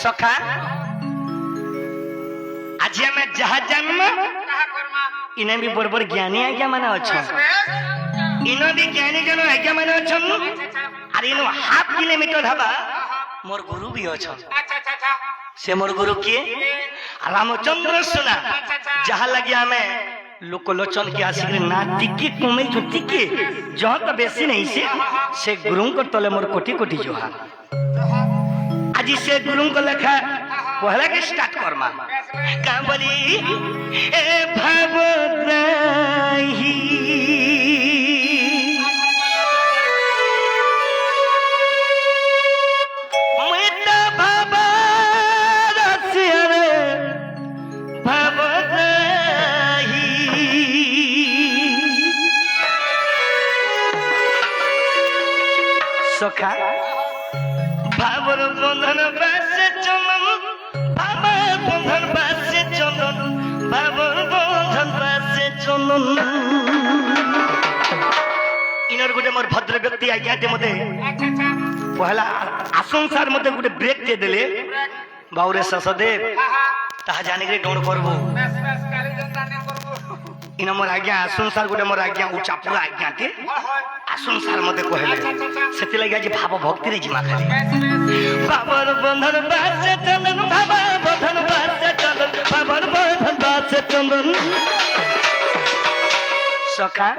सखा आज हमें जहाँ जन्म इन्हें भी बरबर ज्ञानी आज्ञा माने अच्छा इन्हों भी ज्ञानी जनो आज्ञा माने अच्छा अरे इन्हों हाफ किलोमीटर हवा मोर गुरु भी अच्छा से मोर गुरु किए रामचंद्र सुना जहाँ लगे हमें लोकलोचन की आशीर्वाद ना टिकी कुमे जो टिकी जहाँ तो बेसी नहीं से गुरु को तले मोर कोटी कोटी जो है आज से गुरु को लिखा पहला के स्टार्ट करमा का बोली ए भवद्राही मेटा बाबा रसिया भवद्राही सखा भावर बंधन बासे चलन बाबा बंधन बासे चलन भावर बंधन बासे चलन इनर गुटे मोर भद्र व्यक्ति आज्ञा ते मते पहला आसंसार मते गुटे ब्रेक दे देले बाउरे ससदेव ताहा जाने के डोन करबो इन मोर आज्ञा आसंसार गुटे मोर आज्ञा उच्चा पूरा आज्ञा के आसंसार मते कहले सेति लागि आज भाव भक्ति रे जिमा खाली बाबर बंधन बासे चलन बाबा बंधन बासे चलन बाबर बंधन बासे चलन सखा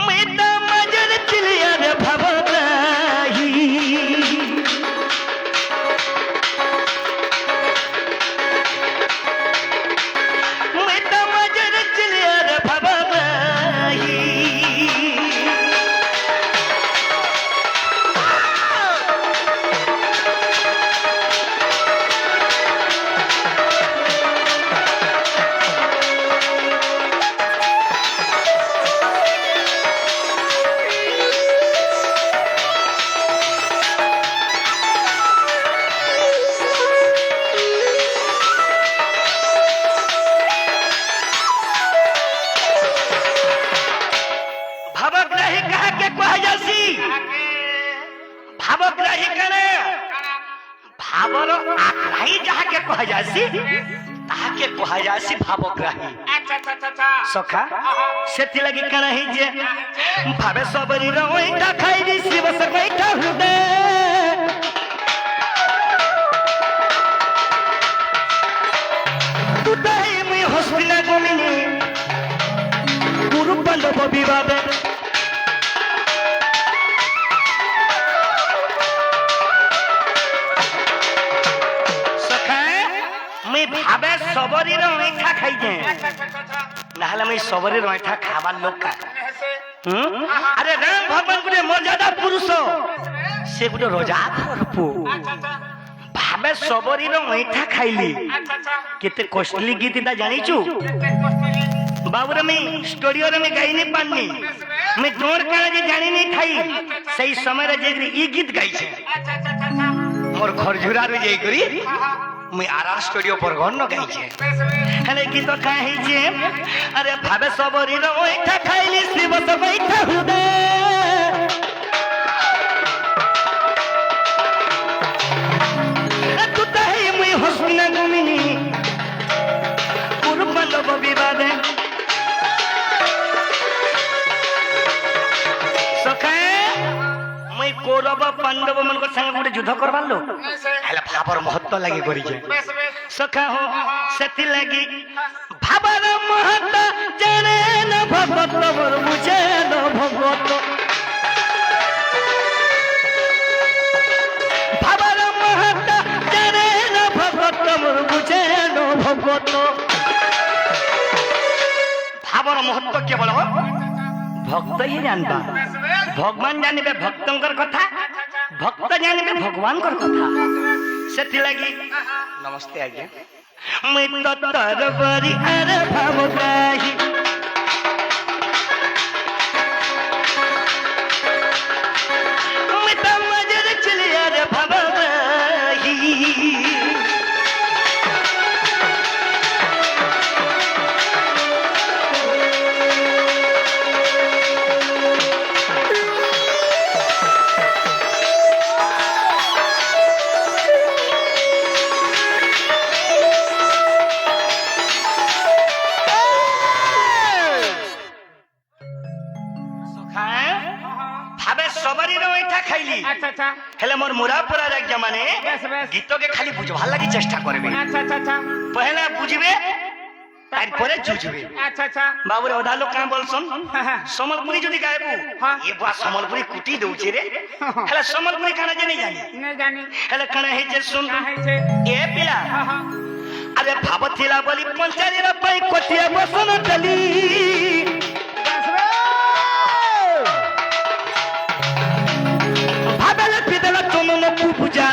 मेटा मजर चिलिया रे भवद्राही मेटा मजर चिलिया रे भवद्राही भावग्राही कहा के कहा जासी भावग्राही कने भावर आग्राही जहा के कहा जासी ताहा के कहा जासी भावग्राही सखा सेति लगी कनहि जे भावे सबरी रोइटा खाइली शिव सकैटा हृदय तुदाई मुई हस्तिना गोमिनी गुरु पांडव विवाद भावे सबरी रईठा खाई जाए ना मैं सबरी रईठा खाबार लोक का अरे राम भगवान गुटे मर्यादा पुरुष से गुटे रजा करपु भावे सबरी रईठा खाइली केते कॉस्टली गीत जानिचु बाबूरे मैं स्टूडियो रे मैं गाई नहीं पानी मैं जोर काना जे जानी नहीं खाई सही समय रे जे ई गीत गाई छे मोर घर झुरा रे जे करी मैं आरा स्टूडियो पर गन्न गाई छे हले गीत काहे जे अरे भावे सबरी रो ओइठा खाइली शिव सब ओइठा हृदय तू ताही मुई हस्तिना गोमिनी गुरु पांडव विवाद कौरव पांडव मन संगे गोटे युद्ध करवार लो हेला भावर महत्व लगी करी सखा हो सेति लगी भावर महत्व जाने न भगवत मोर बुझे न भगवत भावर महत्व जाने न भगवत मोर बुझे न भगवत भावर महत्व केवल भक्त ही जानबा भगवान जानबे भक्तंकर कथा भक्त जानबे भगवान कर कथा सेति लगी नमस्ते आज्ञा मैं तो तरबरी अरे भावग्राही मैं तो मजर चलिया रे भावग्राही আচ্ছা হেলে মোর মুরাপুরার এক জমানে বেশ বেশ গীতকে খালি বুঝবার লাগি চেষ্টা করবে আচ্ছা আচ্ছা আচ্ছা পহলা বুঝবে তারপরে জুঝবে আচ্ছা আচ্ছা বাবুরে অধা লোক কাঁ বলছন হ্যাঁ। সম্বলপুরি যদি গাইবু হ্যাঁ। এ বুয়া সম্বলপুরি কুটি দউছে রে হেলে সম্বলপুরি কানা জানি জানি नहीं जानी হেলে কানা হেছে শুন क्या है से এ পিলা हाँ हाँ আরে ভাবছিলা বলি পঞ্চায়েতের পাই কোটিয়া বসন চলি बस बे ভাবেলে পিদলা তোমন পূজা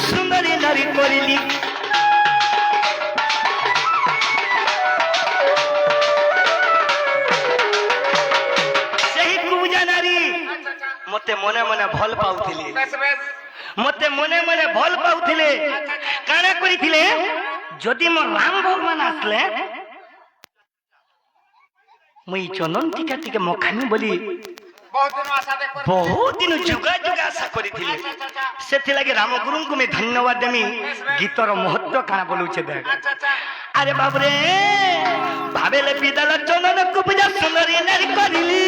সুন্দরী নারী করিলি সেই পূজা নারী মতে মনে মনে ভাল পাউথিলি बस बस মতে মনে মনে ভাল পাউথিলে কাଣା করিଥିଲେ যদি মো রাম ভগবান আসলে মুই চন্দন টিকা টিকে মখানি বলি बहुत दिन आशा देख पर বহুত দিন যুগা যুগা আশা করিଥିଲି ସେଥିଲାଗି ରାମଗୁରୁଙ୍କୁ ମୁଁ ଧନ୍ୟବାଦ ଦେମି ଗୀତର ମହତ୍ଵ କାଣା ବୋଲୁଛେ ଦେଖ अच्छा अच्छा ଆରେ ବାବୁରେ ଭାବେଲେ ପିଦାଲ ଚନ୍ଦନକୁ ପୂଜା ସୁନ୍ଦରୀ ନାରୀ କରିଲି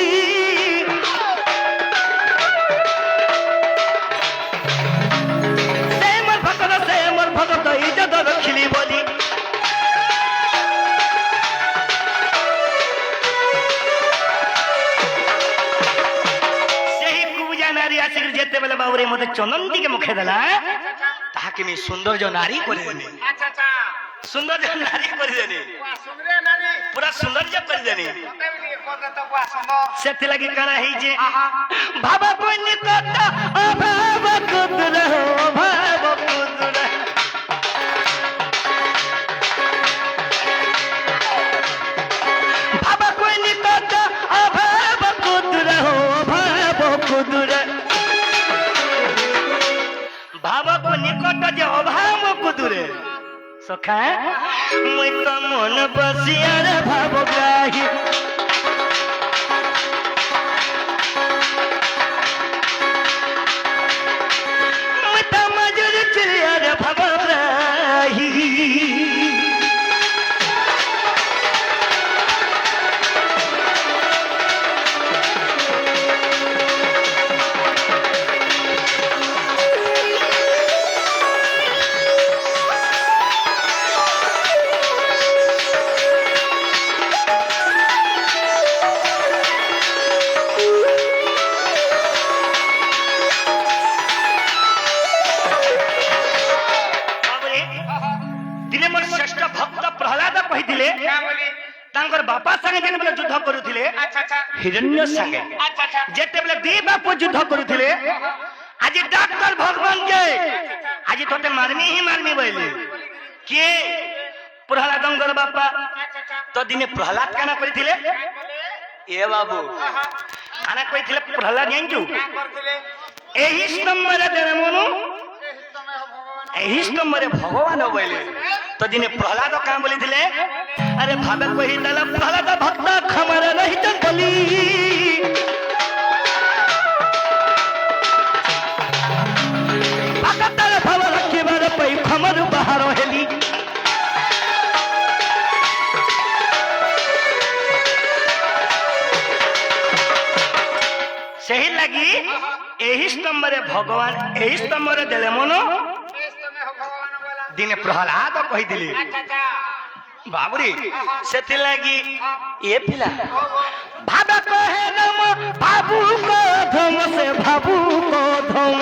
ସେ ମୋର ଭଗତ ଇଜ୍ଜତ ରଖିଲି ବୋଲି ସେହି ପୂଜା ନାରୀ ଆସିକି ଯେତେବେଳେ ବାବୁରେ ମତେ ଚନ୍ଦନ ଟିକେ ମୁଖେ ଦେଲା ତାହାକେ ମୁଁ ସୌନ୍ଦର୍ଯ୍ୟ ନାରୀ କରିଦେଲି अच्छा अच्छा ସୌନ୍ଦର୍ଯ୍ୟ ନାରୀ କରିଦେଲି वाह सुन रे नारी ପୁରା ସୌନ୍ଦର୍ଯ୍ୟ କରିଦେଲି मते भी ये को तो वाह सुनो ସେଥିଲାଗି କାଣା ହେଇଛି ଭାବ ବନି କଥା ଅଭାବ କୁଦୁର ଭାବ କୁଦୁର ଭାବ ବନି କଥା ଅଭାବ କୁଦୁର ଭାବ କୁଦୁର ଭାବକୁ ନିକଟ ଯେ ଅଭାବ କୁଦୁରେ ସଖା ମୁଇଁ ତ ମନ ବସିଆର ଭାବ ଗ୍ରାହୀ ମୁଇଁ ତ ମଜୁରୀ ଚିରିଆର ଭାବ ଗ୍ରାହୀ ବାବୁରେ ଦିନେ ମୋର ଶ୍ରେଷ୍ଠ ଭକ୍ତ ପ୍ରହ୍ଲାଦ କହିଥିଲେ क्या बोली ତାଙ୍କର ବାପା ସାଙ୍ଗେ ଯେତେବେଳେ ଯୁଦ୍ଧ କରୁଥିଲେ अच्छा अच्छा ହିରଣ୍ୟ ସାଙ୍ଗେ अच्छा अच्छा ଯେତେବେଳେ ଦି ବାପ ଯୁଦ୍ଧ କରୁଥିଲେ ଆଜି ଡାକ୍ତର ଭଗବାନ କେ ଆଜି ତତେ ମାରମି ହିଁ ମାରମି ବୋଇଲେ କିଏ ପ୍ରହ୍ଲାଦଙ୍କର ବାପା अच्छा ତ ଦିନେ ପ୍ରହ୍ଲାଦ କାଣା କରିଥିଲେ ଏ ବାବୁ କାଣା କହିଥିଲେ ପ୍ରହ୍ଲାଦ ଜାଣିଛୁ क्या करथिले ଏହି ସ୍ତମ୍ଭରେ ଦେରେ ମନୁ समय हो भगवान ଏହି ସ୍ତମ୍ଭରେ ଭଗବାନ ବୋଇଲେ ତ ଦିନେ ପ୍ରହ୍ଲାଦ କାଁ ବୋଲିଥିଲେ ଆରେ ଭାବେ କହିଦେଲା ପ୍ରହ୍ଲାଦ ଭକ୍ତ ଖମର ରହିତ ବୋଲି ଭକ୍ତର ଭାବ ରଖିବାର ପାଇଁ ଖମରୁ ବାହାର ହେଲି ସେହି ଲାଗି ଏହି ସ୍ତମ୍ଭରେ ଭଗବାନ ଏହି ସ୍ତମ୍ଭରେ ଦେଲେ ମନ इस समय हो भगवान बोला ଦିନେ ପ୍ରହ୍ଲାଦ କହିଥିଲେ अच्छा अच्छा ବାବୁରେ ସେଥିଲାଗି ଏ ପିଲା हो वो ଭାବ କହେ ରମ ଭାବୁ ଧମ ସେ ଭାବୁ ଧମ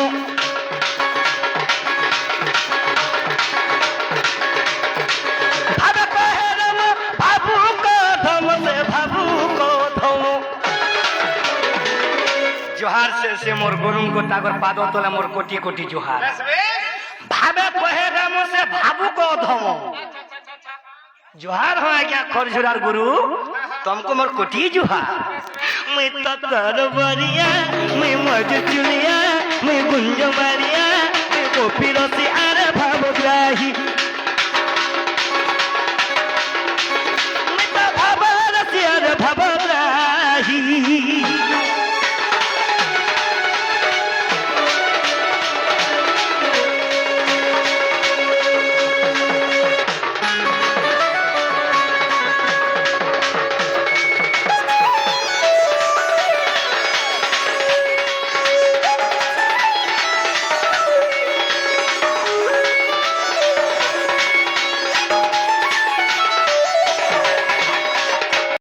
ଭାବ କହେ ରମ ଭାବୁ ଧମ ସେ ଭାବୁ ଧମ জোহার সে মোর গুরুঙ্গ তাগর পাদ তোলা মোর কোটি কোটি জোহার बस बे ভাবে কহে রাম সে ভাবুক অধম জোহার হয় আজ্ঞা খরঝুরার গুরু तुमको मोर कोटी जुहार मैं तो तरबरिया मैं मज चुलिया मैं गुंज मारिया मैं गोपी रसिया